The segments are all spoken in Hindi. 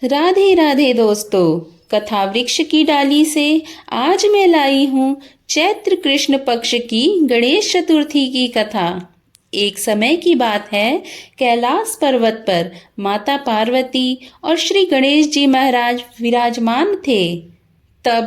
राधे राधे दोस्तों, कथा वृक्ष की डाली से आज मैं लाई हूँ चैत्र कृष्ण पक्ष की गणेश चतुर्थी की कथा। एक समय की बात है, कैलाश पर्वत पर माता पार्वती और श्री गणेश जी महाराज विराजमान थे। तब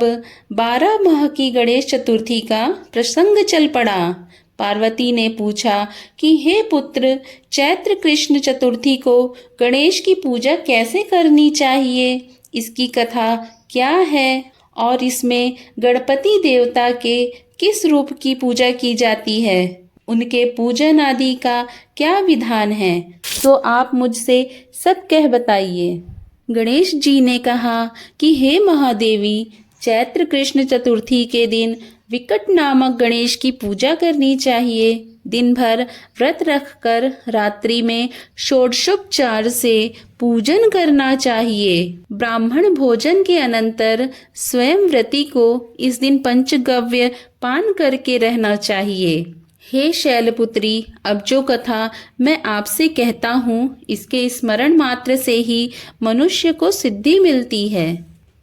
12 माह की गणेश चतुर्थी का प्रसंग चल पड़ा। पार्वती ने पूछा कि हे पुत्र, चैत्र कृष्ण चतुर्थी को गणेश की पूजा कैसे करनी चाहिए, इसकी कथा क्या है और इसमें गणपति देवता के किस रूप की पूजा की जाती है, उनके पूजन आदि का क्या विधान है, तो आप मुझसे सब कह बताइए। गणेश जी ने कहा कि हे महादेवी, चैत्र कृष्ण चतुर्थी के दिन विकट नामक गणेश की पूजा करनी चाहिए। दिन भर व्रत रखकर रात्रि में षोडशोपचार से पूजन करना चाहिए। ब्राह्मण भोजन के अनंतर स्वयं व्रती को इस दिन पंचगव्य पान करके रहना चाहिए। हे शैलपुत्री, अब जो कथा मैं आपसे कहता हूँ, इसके स्मरण मात्र से ही मनुष्य को सिद्धि मिलती है।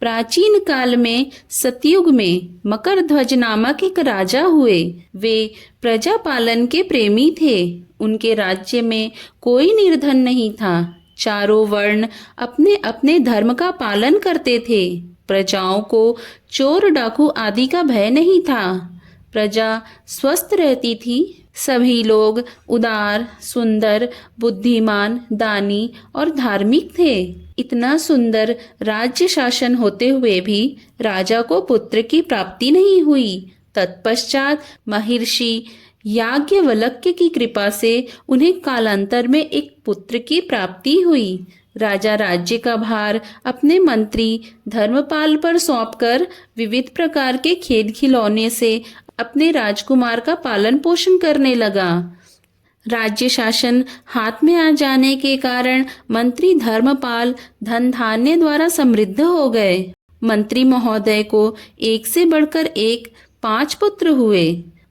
प्राचीन काल में सतयुग में मकरध्वज नामक एक राजा हुए। वे प्रजा पालन के प्रेमी थे। उनके राज्य में कोई निर्धन नहीं था। चारों वर्ण अपने अपने धर्म का पालन करते थे। प्रजाओं को चोर डाकू आदि का भय नहीं था। प्रजा स्वस्थ रहती थी। सभी लोग उदार, सुंदर, बुद्धिमान, दानी और धार्मिक थे। इतना सुंदर राज्य शासन होते हुए भी राजा को पुत्र की प्राप्ति नहीं हुई। तत्पश्चात महर्षि याज्ञवल्क्य की कृपा से उन्हें कालांतर में एक पुत्र की प्राप्ति हुई। राजा राज्य का भार अपने मंत्री धर्मपाल पर सौंपकर विविध प्रकार के खेल खिलौने से अपने राजकुमार का पालन पोषण करने लगा। राज्य शासन हाथ में आ जाने के कारण मंत्री धर्मपाल धन धान्य द्वारा समृद्ध हो गए। मंत्री महोदय को एक से बढ़कर एक 5 पुत्र हुए।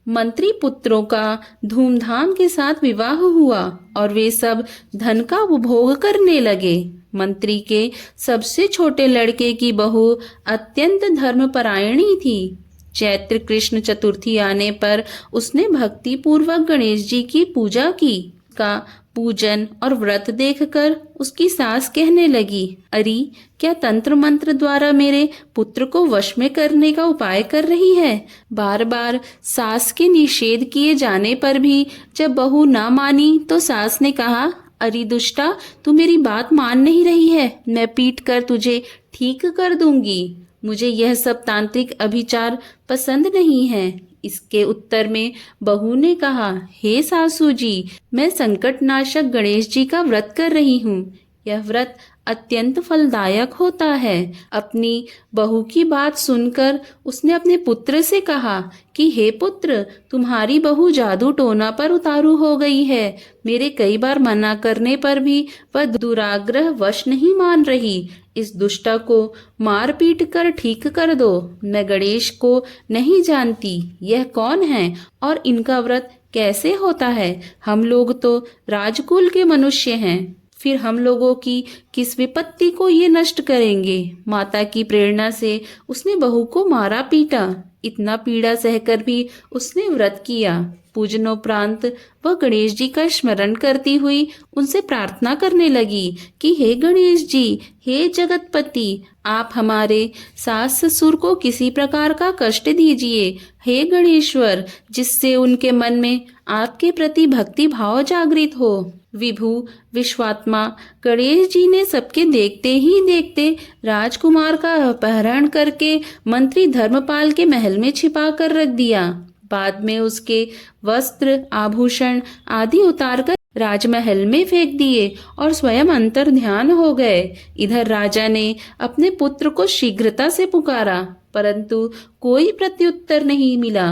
मंत्री पुत्रों का धूमधाम के साथ विवाह हुआ और वे सब धन का उपभोग करने लगे। मंत्री के सबसे छोटे लड़के की बहू अत्यंत धर्मपरायणी थी। चैत्र कृष्ण चतुर्थी आने पर उसने भक्ति पूर्वक गणेश जी की पूजा की। का पूजन और व्रत देखकर उसकी सास कहने लगी, अरे क्या तंत्र मंत्र द्वारा मेरे पुत्र को वश में करने का उपाय कर रही है। बार बार सास के निषेध किए जाने पर भी जब बहू ना मानी तो सास ने कहा, अरे दुष्टा, तू मेरी बात मान नहीं रही है, मैं पीट कर तुझे ठीक कर दूंगी। मुझे यह सब तांत्रिक अभिचार पसंद नहीं है। इसके उत्तर में बहू ने कहा, हे सासू जी, मैं संकटनाशक गणेश जी का व्रत कर रही हूँ। यह व्रत अत्यंत फलदायक होता है। अपनी बहू की बात सुनकर उसने अपने पुत्र से कहा कि हे पुत्र, तुम्हारी बहू जादू टोना पर उतारू हो गई है। मेरे कई बार मना करने पर भी वह दुराग्रह वश नहीं मान रही। इस दुष्टा को मार पीट कर ठीक कर दो। मैं गणेश को नहीं जानती, यह कौन है और इनका व्रत कैसे होता है। हम लोग तो राजकुल के मनुष्य हैं, फिर हम लोगों की किस विपत्ति को ये नष्ट करेंगे। माता की प्रेरणा से उसने बहू को मारा पीटा। इतना पीड़ा सहकर भी उसने व्रत किया। पूजनोपरांत वह गणेश जी का स्मरण करती हुई उनसे प्रार्थना करने लगी कि हे गणेश जी, हे जगतपति, आप हमारे सास ससुर को किसी प्रकार का कष्ट दीजिए। हे गणेश्वर, जिससे उनके मन में आपके प्रति भक्ति भाव जागृत हो। विभु विश्वात्मा गणेश जी ने सबके देखते ही देखते राजकुमार का अपहरण करके मंत्री धर्मपाल के महल में छिपा कर रख दिया। बाद में उसके वस्त्र आभूषण आदि उतारकर राजमहल में फेंक दिए और स्वयं अंतर ध्यान हो गए। इधर राजा ने अपने पुत्र को शीघ्रता से पुकारा, परंतु कोई प्रत्युत्तर नहीं मिला।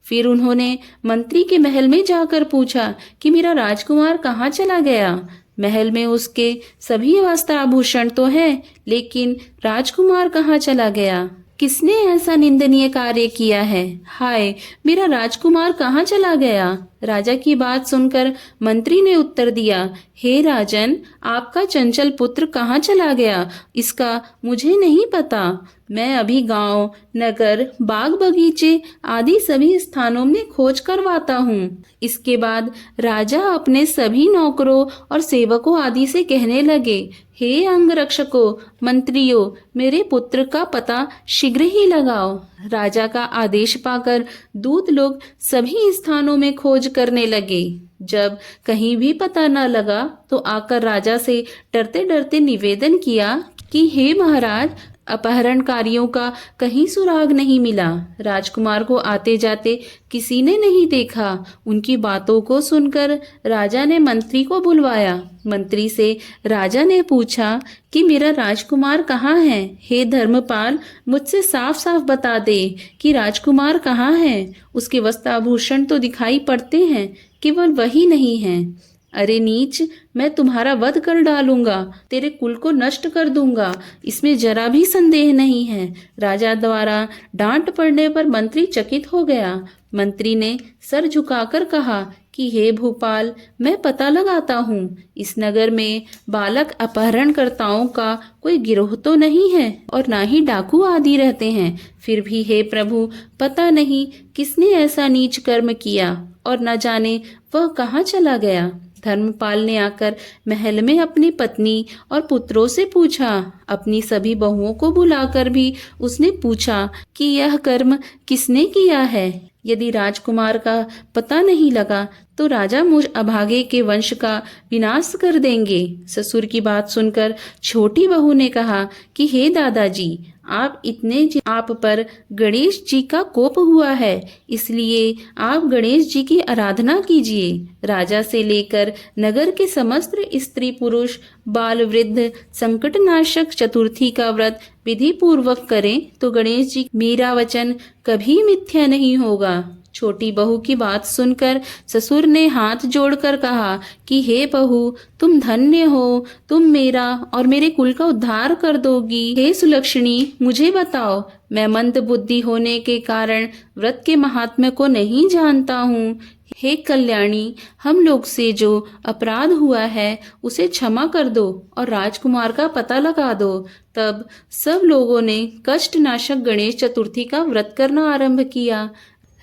फिर उन्होंने मंत्री के महल में जाकर पूछा कि मेरा राजकुमार कहाँ चला गया। महल में उसके सभी वस्त्र आभूषण तो हैं, लेकिन राजकुमार कहाँ चला गया। किसने ऐसा निंदनीय कार्य किया है? हाय, मेरा राजकुमार कहाँ चला गया? राजा की बात सुनकर मंत्री ने उत्तर दिया, हे राजन, आपका चंचल पुत्र कहाँ चला गया, इसका मुझे नहीं पता। मैं अभी गांव, नगर, बाग बगीचे आदि सभी स्थानों में खोज करवाता हूँ। इसके बाद राजा अपने सभी नौकरों और सेवकों आदि से कहने लगे, हे अंगरक्षकों, मंत्रियों, मेरे पुत्र का पता शीघ्र ही लगाओ। राजा का आदेश पाकर दूत लोग सभी स्थानों में खोज करने लगे। जब कहीं भी पता न लगा तो आकर राजा से डरते डरते निवेदन किया कि हे महाराज, अपहरणकारियों का कहीं सुराग नहीं मिला। राजकुमार को आते जाते किसी ने नहीं देखा। उनकी बातों को सुनकर राजा ने मंत्री को बुलवाया। मंत्री से राजा ने पूछा कि मेरा राजकुमार कहाँ है? हे धर्मपाल, मुझसे साफ साफ बता दे कि राजकुमार कहाँ है। उसके वस्त्राभूषण तो दिखाई पड़ते हैं, केवल वही नहीं है। अरे नीच, मैं तुम्हारा वध कर डालूंगा, तेरे कुल को नष्ट कर दूंगा, इसमें जरा भी संदेह नहीं है। राजा द्वारा डांट पड़ने पर मंत्री चकित हो गया। मंत्री ने सर झुकाकर कहा कि हे भूपाल, मैं पता लगाता हूँ, इस नगर में बालक अपहरणकर्ताओं का कोई गिरोह तो नहीं है और ना ही डाकू आदि रहते हैं। फिर भी हे प्रभु, पता नहीं किसने ऐसा नीच कर्म किया और न जाने वह कहाँ चला गया। धर्मपाल ने आकर महल में अपनी पत्नी और पुत्रों से पूछा। अपनी सभी बहुओं को बुलाकर भी उसने पूछा कि यह कर्म किसने किया है। यदि राजकुमार का पता नहीं लगा तो राजा मुझ अभागे के वंश का विनाश कर देंगे। ससुर की बात सुनकर छोटी बहू ने कहा कि हे दादाजी, आप पर गणेश जी का कोप हुआ है, इसलिए आप गणेश जी की आराधना कीजिए। राजा से लेकर नगर के समस्त स्त्री पुरुष, बाल वृद्ध संकटनाशक चतुर्थी का व्रत विधि पूर्वक करें तो गणेश जी मेरा वचन कभी मिथ्या नहीं होगा। छोटी बहू की बात सुनकर ससुर ने हाथ जोड़कर कहा कि हे बहू, तुम धन्य हो, तुम मेरा और मेरे कुल का उद्धार कर दोगी। हे सुलक्षणी, मुझे बताओ, मैं मंद बुद्धि होने के कारण व्रत के महात्म्य को नहीं जानता हूँ। हे कल्याणी, हम लोग से जो अपराध हुआ है उसे क्षमा कर दो और राजकुमार का पता लगा दो। तब सब लोगों ने कष्टनाशक गणेश चतुर्थी का व्रत करना आरंभ किया।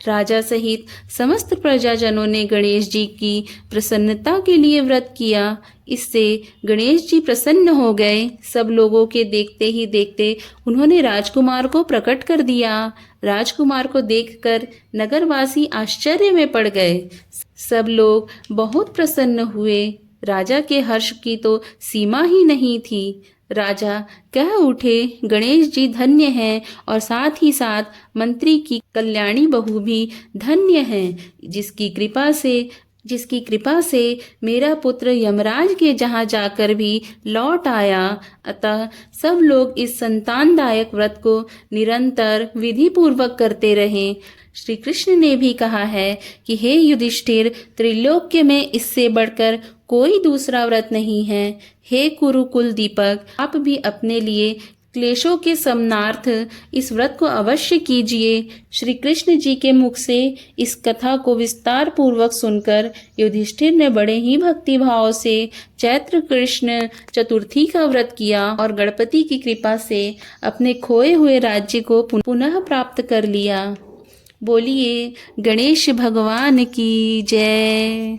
राजा सहित समस्त प्रजाजनों ने गणेश जी की प्रसन्नता के लिए व्रत किया। इससे गणेश जी प्रसन्न हो गए। सब लोगों के देखते ही देखते उन्होंने राजकुमार को प्रकट कर दिया। राजकुमार को देखकर नगरवासी आश्चर्य में पड़ गए। सब लोग बहुत प्रसन्न हुए। राजा के हर्ष की तो सीमा ही नहीं थी। राजा कह उठे, गणेश जी धन्य हैं और साथ ही साथ मंत्री की कल्याणी बहू भी धन्य हैं, जिसकी कृपा से मेरा पुत्र यमराज के जहाँ जाकर भी लौट आया। अतः सब लोग इस संतानदायक व्रत को निरंतर विधि पूर्वक करते रहें। श्री कृष्ण ने भी कहा है कि हे युधिष्ठिर, त्रिलोक्य में इससे बढ़कर कोई दूसरा व्रत नहीं है। हे कुरुकुल दीपक, आप भी अपने लिए क्लेशों के समनार्थ इस व्रत को अवश्य कीजिए। श्री कृष्ण जी के मुख से इस कथा को विस्तार पूर्वक सुनकर युधिष्ठिर ने बड़े ही भक्ति भाव से चैत्र कृष्ण चतुर्थी का व्रत किया और गणपति की कृपा से अपने खोए हुए राज्य को पुनः प्राप्त कर लिया। बोलिए गणेश भगवान की जय।